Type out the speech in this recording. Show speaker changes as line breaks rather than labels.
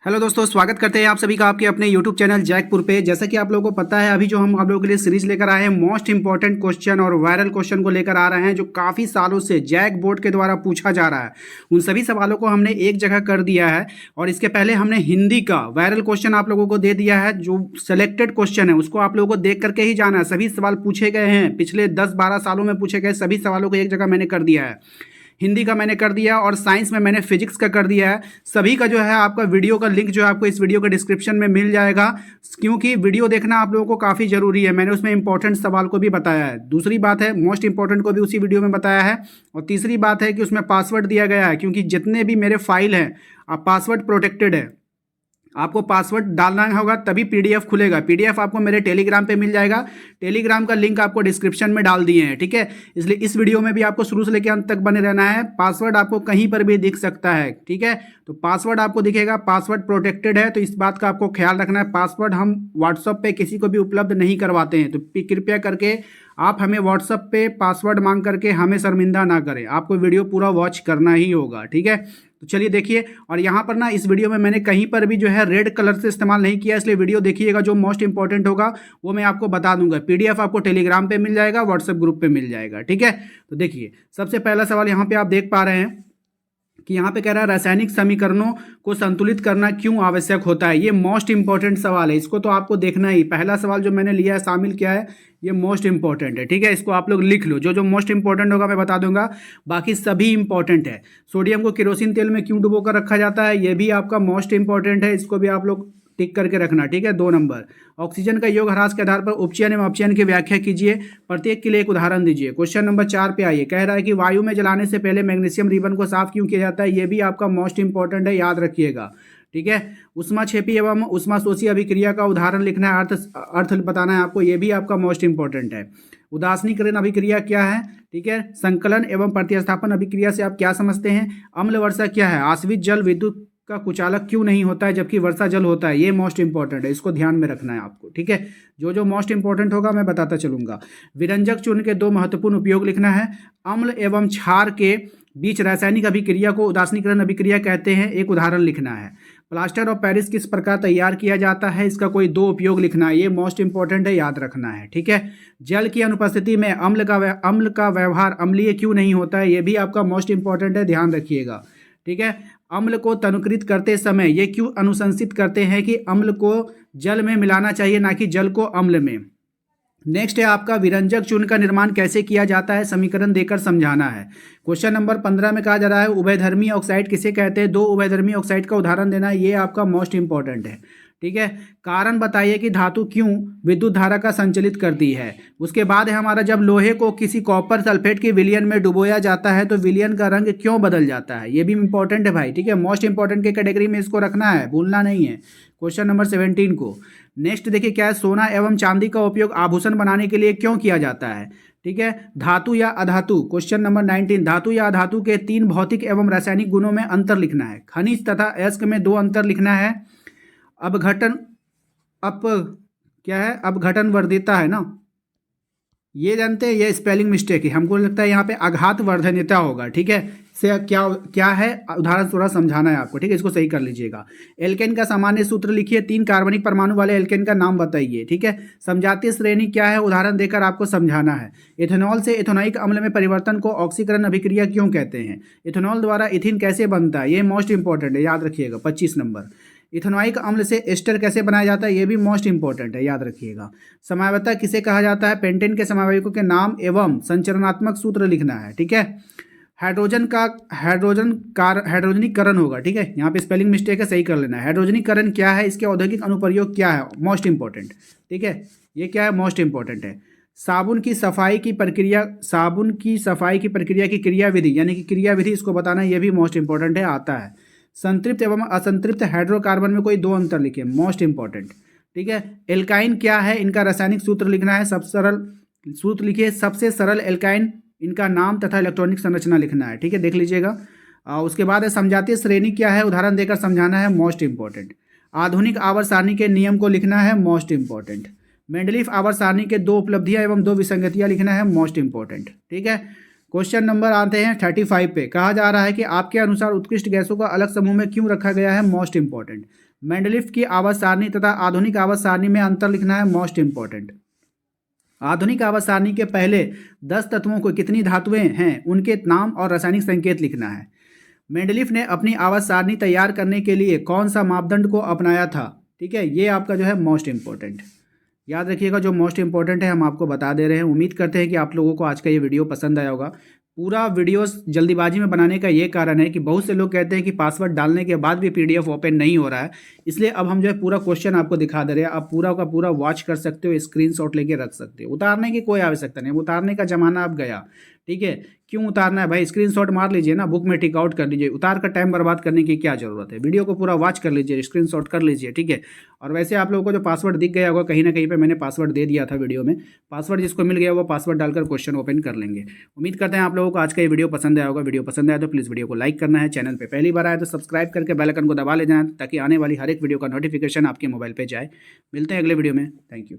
Hello दोस्तों, स्वागत करते हैं आप सभी का आपके अपने यूट्यूब चैनल जैकपुर पे। जैसा कि आप लोगों को पता है, अभी जो हम आप लोगों के लिए सीरीज लेकर आए हैं मोस्ट इंपॉर्टेंट क्वेश्चन और वायरल क्वेश्चन को लेकर आ रहे हैं, जो काफ़ी सालों से जैक बोर्ड के द्वारा पूछा जा रहा है। उन सभी सवालों को हमने एक जगह कर दिया है और इसके पहले हमने हिंदी का वायरल क्वेश्चन आप लोगों को दे दिया है। जो सेलेक्टेड क्वेश्चन है उसको आप लोगों को देख करके ही जाना है। सभी सवाल पूछे गए हैं, पिछले 10-12 सालों में पूछे गए सभी सवालों को एक जगह मैंने कर दिया है। हिंदी का मैंने कर दिया और साइंस में मैंने फिजिक्स का कर दिया है। सभी का जो है आपका वीडियो का लिंक जो है आपको इस वीडियो के डिस्क्रिप्शन में मिल जाएगा, क्योंकि वीडियो देखना आप लोगों को काफ़ी ज़रूरी है। मैंने उसमें इंपॉर्टेंट सवाल को भी बताया है। दूसरी बात है, मोस्ट इंपॉर्टेंट को भी उसी वीडियो में बताया है। और तीसरी बात है कि उसमें पासवर्ड दिया गया है, क्योंकि जितने भी मेरे फाइल हैं आप पासवर्ड प्रोटेक्टेड है। आपको पासवर्ड डालना होगा तभी पीडीएफ खुलेगा। पीडीएफ आपको मेरे टेलीग्राम पे मिल जाएगा। टेलीग्राम का लिंक आपको डिस्क्रिप्शन में डाल दिए हैं, ठीक है। इसलिए इस वीडियो में भी आपको शुरू से लेकर अंत तक बने रहना है। पासवर्ड आपको कहीं पर भी दिख सकता है, ठीक है। तो पासवर्ड आपको दिखेगा, पासवर्ड प्रोटेक्टेड है, तो इस बात का आपको ख्याल रखना है। पासवर्ड हम व्हाट्सअप पे किसी को भी उपलब्ध नहीं करवाते हैं, तो कृपया करके आप हमें व्हाट्सअप पे पासवर्ड मांग करके हमें शर्मिंदा ना करें। आपको वीडियो पूरा वॉच करना ही होगा, ठीक है। तो चलिए देखिए, और यहाँ पर ना इस वीडियो में मैंने कहीं पर भी जो है रेड कलर से इस्तेमाल नहीं किया, इसलिए वीडियो देखिएगा। जो मोस्ट इंपॉर्टेंट होगा वो मैं आपको बता दूंगा। पीडीएफ आपको टेलीग्राम पे मिल जाएगा, व्हाट्सएप ग्रुप पे मिल जाएगा, ठीक है। तो देखिए, सबसे पहला सवाल यहाँ पे आप देख पा रहे हैं कि यहाँ पे कह रहा है रासायनिक समीकरणों को संतुलित करना क्यों आवश्यक होता है। ये मोस्ट इंपॉर्टेंट सवाल है, इसको तो आपको देखना ही। पहला सवाल जो मैंने लिया है, शामिल किया है, ये मोस्ट इंपॉर्टेंट है, ठीक है। इसको आप लोग लिख लो। जो जो मोस्ट इंपॉर्टेंट होगा मैं बता दूंगा, बाकी सभी इंपॉर्टेंट है। सोडियम को केरोसिन तेल में क्यों डुबो कर रखा जाता है, ये भी आपका मोस्ट इंपॉर्टेंट है। इसको भी आप लोग टिक करके रखना, ठीक है। 2 नंबर, ऑक्सीजन का योग ह्रास के आधार पर उपचयन एवं अपचयन की व्याख्या कीजिए, प्रत्येक के लिए एक उदाहरण दीजिए। क्वेश्चन नंबर 4 पे आइए। कह रहा है कि वायु में जलाने से पहले मैग्नीशियम रिबन को साफ क्यों किया जाता है, ये भी आपका मोस्ट इंपॉर्टेंट है, याद रखिएगा, ठीक है। उष्माक्षेपी एवं उष्माशोषी अभिक्रिया का उदाहरण लिखना है, अर्थ बताना है आपको, ये भी आपका मोस्ट इंपॉर्टेंट है। उदासीनीकरण अभिक्रिया क्या है, ठीक है। संकलन एवं प्रतिस्थापन अभिक्रिया से आप क्या समझते हैं। अम्ल वर्षा क्या है, आश्रित जल विद्युत का कुचालक क्यों नहीं होता है जबकि वर्षा जल होता है, ये मोस्ट इंपॉर्टेंट है, इसको ध्यान में रखना है आपको, ठीक है। जो जो मोस्ट इंपॉर्टेंट होगा मैं बताता चलूंगा। विरंजक चूर्ण के 2 महत्वपूर्ण उपयोग लिखना है। अम्ल एवं क्षार के बीच रासायनिक अभिक्रिया को उदासीनीकरण अभिक्रिया कहते हैं, एक उदाहरण लिखना है। प्लास्टर ऑफ पेरिस किस प्रकार तैयार किया जाता है, इसका कोई 2 उपयोग लिखना है, ये मोस्ट इंपॉर्टेंट है, याद रखना है, ठीक है। जल की अनुपस्थिति में अम्ल का व्यवहार अम्लीय क्यों नहीं होता है, ये भी आपका मोस्ट इंपॉर्टेंट है, ध्यान रखिएगा, ठीक है। अम्ल को तनुकृत करते समय ये क्यों अनुशंसित करते हैं कि अम्ल को जल में मिलाना चाहिए, ना कि जल को अम्ल में। नेक्स्ट है आपका विरंजक चूर्ण का निर्माण कैसे किया जाता है, समीकरण देकर समझाना है। क्वेश्चन नंबर 15 में कहा जा रहा है उभयधर्मी ऑक्साइड किसे कहते हैं, 2 उभयधर्मी ऑक्साइड का उदाहरण देना है, ये आपका मोस्ट इंपॉर्टेंट है, ठीक है। कारण बताइए कि धातु क्यों विद्युत धारा का संचलित करती है। उसके बाद है हमारा, जब लोहे को किसी कॉपर सल्फेट के विलयन में डुबोया जाता है तो विलयन का रंग क्यों बदल जाता है, ये भी इंपॉर्टेंट है भाई, ठीक है। मोस्ट इंपॉर्टेंट के कैटेगरी में इसको रखना है, भूलना नहीं है। क्वेश्चन नंबर 17 को नेक्स्ट देखिए क्या है, सोना एवं चांदी का उपयोग आभूषण बनाने के लिए क्यों किया जाता है, ठीक है। धातु या अधातु, क्वेश्चन नंबर 19, धातु या अधातु के 3 भौतिक एवं रासायनिक गुणों में अंतर लिखना है। खनिज तथा अयस्क में 2 अंतर लिखना है। अपघटन क्या है, अपघटन वर्धिता है ना, ये जानते हैं, ये स्पेलिंग मिस्टेक है, हमको लगता है यहाँ पे आघात वर्धन्यता होगा, ठीक है। से क्या क्या है, उदाहरण थोड़ा समझाना है आपको, ठीक है, इसको सही कर लीजिएगा। एल्केन का सामान्य सूत्र लिखिए, 3 कार्बनिक परमाणु वाले एल्केन का नाम बताइए, ठीक है। समजातीय श्रेणी क्या है, उदाहरण देकर आपको समझाना है। इथेनॉल से इथेनोइक अम्ल में परिवर्तन को ऑक्सीकरण अभिक्रिया क्यों कहते हैं। इथेनॉल द्वारा इथिन कैसे बनता है, ये मोस्ट इंपॉर्टेंट है, याद रखिएगा। 25 नंबर, इथेनोइक अम्ल से एस्टर कैसे बनाया जाता है, ये भी मोस्ट इंपॉर्टेंट है, याद रखिएगा। समवायवता किसे कहा जाता है, पेंटेन के समवायिकों के नाम एवं संचरणात्मक सूत्र लिखना है, ठीक है। हाइड्रोजनीकरण होगा, ठीक है, यहाँ पे स्पेलिंग मिस्टेक है, सही कर लेना है। हाइड्रोजनीकरण क्या है, इसके औद्योगिक अनुप्रयोग क्या है, मोस्ट इंपॉर्टेंट, ठीक है, ये क्या है, मोस्ट इंपॉर्टेंट है। साबुन की सफाई की प्रक्रिया की क्रियाविधि यानी कि क्रियाविधि, इसको बताना, ये भी मोस्ट इंपॉर्टेंट है, आता है। संतृप्त एवं असंतृप्त हाइड्रोकार्बन में कोई 2 अंतर लिखे, मोस्ट इंपॉर्टेंट, ठीक है। एल्काइन क्या है, इनका रासायनिक सूत्र लिखना है, सब सरल सूत्र लिखिए, सबसे सरल एल्काइन, इनका नाम तथा इलेक्ट्रॉनिक संरचना लिखना है, ठीक है, देख लीजिएगा। उसके बाद है समजातीय श्रेणी क्या है, उदाहरण देकर समझाना है, मोस्ट इंपॉर्टेंट। आधुनिक आवर्त सारणी के नियम को लिखना है, मोस्ट इंपॉर्टेंट। मेंडलीफ आवर्त सारणी के 2 उपलब्धियां एवं 2 विसंगतियां लिखना है, मोस्ट इंपॉर्टेंट, ठीक है। क्वेश्चन नंबर आते हैं 35 पे। कहा जा रहा है कि आपके अनुसार उत्कृष्ट गैसों का अलग समूह में क्यों रखा गया है, मोस्ट इंपॉर्टेंट। मेंडलीफ की आवाज सारणी तथा आधुनिक आवाज सारणी में अंतर लिखना है, मोस्ट इंपॉर्टेंट। आधुनिक आवाज सारणी के पहले 10 तत्वों को कितनी धातुएं हैं उनके नाम और रासायनिक संकेत लिखना है। मेंडलीफ ने अपनी आवाज सारणी तैयार करने के लिए कौन सा मापदंड को अपनाया था। ठीक है, ये आपका जो है मोस्ट इंपॉर्टेंट याद रखिएगा। जो मोस्ट इंपॉर्टेंट है हम आपको बता दे रहे हैं। उम्मीद करते हैं कि आप लोगों को आज का ये वीडियो पसंद आया होगा। पूरा वीडियो जल्दीबाजी में बनाने का ये कारण है कि बहुत से लोग कहते हैं कि पासवर्ड डालने के बाद भी पीडीएफ ओपन नहीं हो रहा है, इसलिए अब हम जो है पूरा क्वेश्चन आपको दिखा दे रहे हैं। आप पूरा का पूरा वॉच कर सकते हो, स्क्रीनशॉट लेके रख सकते हो। उतारने की कोई आवश्यकता नहीं, उतारने का जमाना अब गया। ठीक है, क्यों उतारना है भाई, स्क्रीनशॉट मार लीजिए ना, बुक में टिक आउट कर लीजिए। उतार कर टाइम बर्बाद करने की क्या जरूरत है। वीडियो को पूरा वॉच कर लीजिए, स्क्रीनशॉट कर लीजिए। ठीक है, और वैसे आप लोगों को जो पासवर्ड दिख गया होगा कहीं ना कहीं पे मैंने पासवर्ड दे दिया था वीडियो में। पासवर्ड जिसको मिल गया वो पासवर्ड डालकर क्वेश्चन ओपन कर लेंगे। उम्मीद करते हैं आप लोगों को आज का ये वीडियो पसंद आया होगा। वीडियो पसंद आया तो प्लीज़ वीडियो को लाइक करना है। चैनल पे पहली बार आए तो सब्सक्राइब करके बेल आइकन को दबा ले जाएं ताकि आने वाली हर एक वीडियो का नोटिफिकेशन आपके मोबाइल पे जाए। मिलते हैं अगले वीडियो में। Thank you.